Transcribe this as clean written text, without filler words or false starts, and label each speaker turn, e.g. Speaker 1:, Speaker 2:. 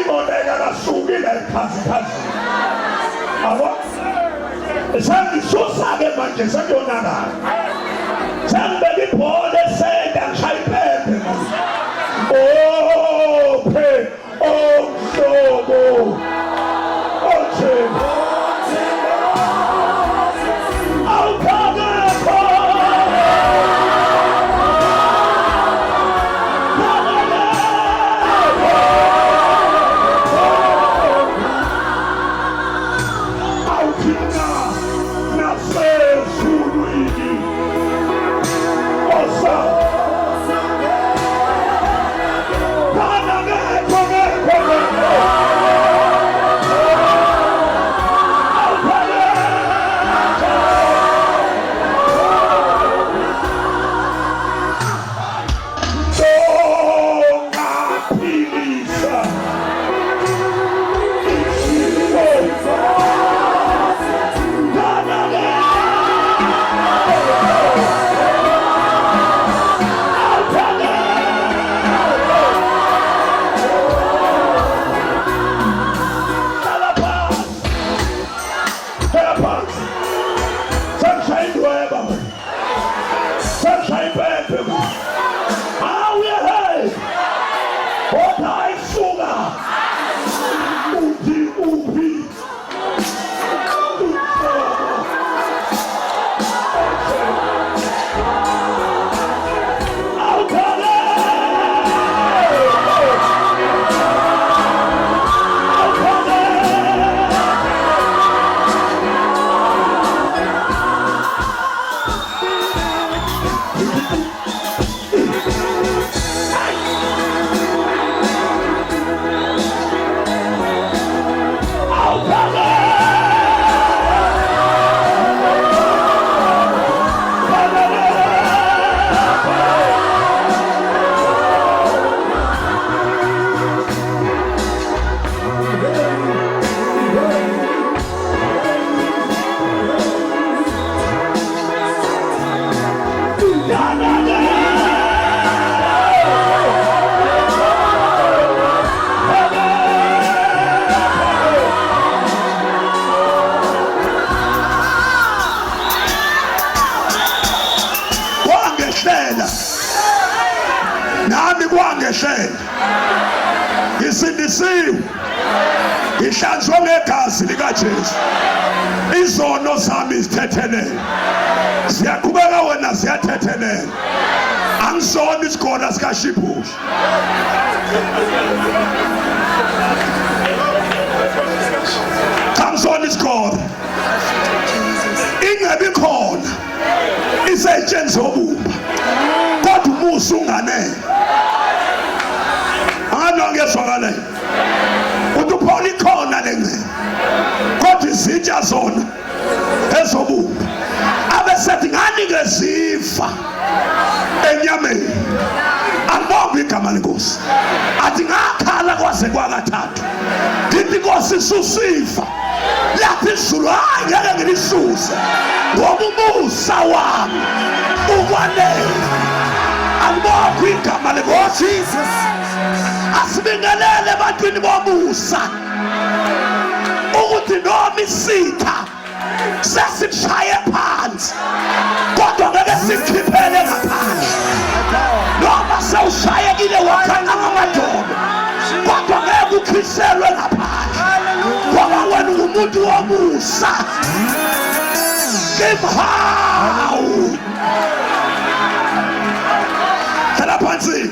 Speaker 1: Imoneka kasukile khazikhazi. Abo. Sengisusa-ke manje sekuyonakala. Sengibeka ibhola esenda ngishaya iphephe manje. Oh, phe. Oh, mhlobo. Oh, Themba. Nami kwangeshela ngisindisiwe ngihlanzwe ngegazi likaJesu izono zami zithethelele siyaqhubeka wena ziyathethelela angisona isigona sikaShiphushi angisona isigona ingebi khona isetshenziswa obumba kodwa umusa unganele angezwakala uthi uPaul ikhona lengcebo kodwa izitsha zona ezobumba abesethi nganikezifa enyameni angibonge igama lenkosi athi ngakhala kwaze kwakathathu ngithi Nkosi susifa lapha izulu hayi ngeke ngilisuse ngoba umusa wami ukwanele angibonge igama lenkosi Jesus asibingelele ebantwini bomusa ukuthi noma isitha sesishaye phansi kodwa ngeke sikhiphele ngaphandle noma sewushayekile wakhanga ngamadondo kodwa ngeke ukhiselwe ngaphandle ngoba wena ungumuntu womusa give how hlala phansi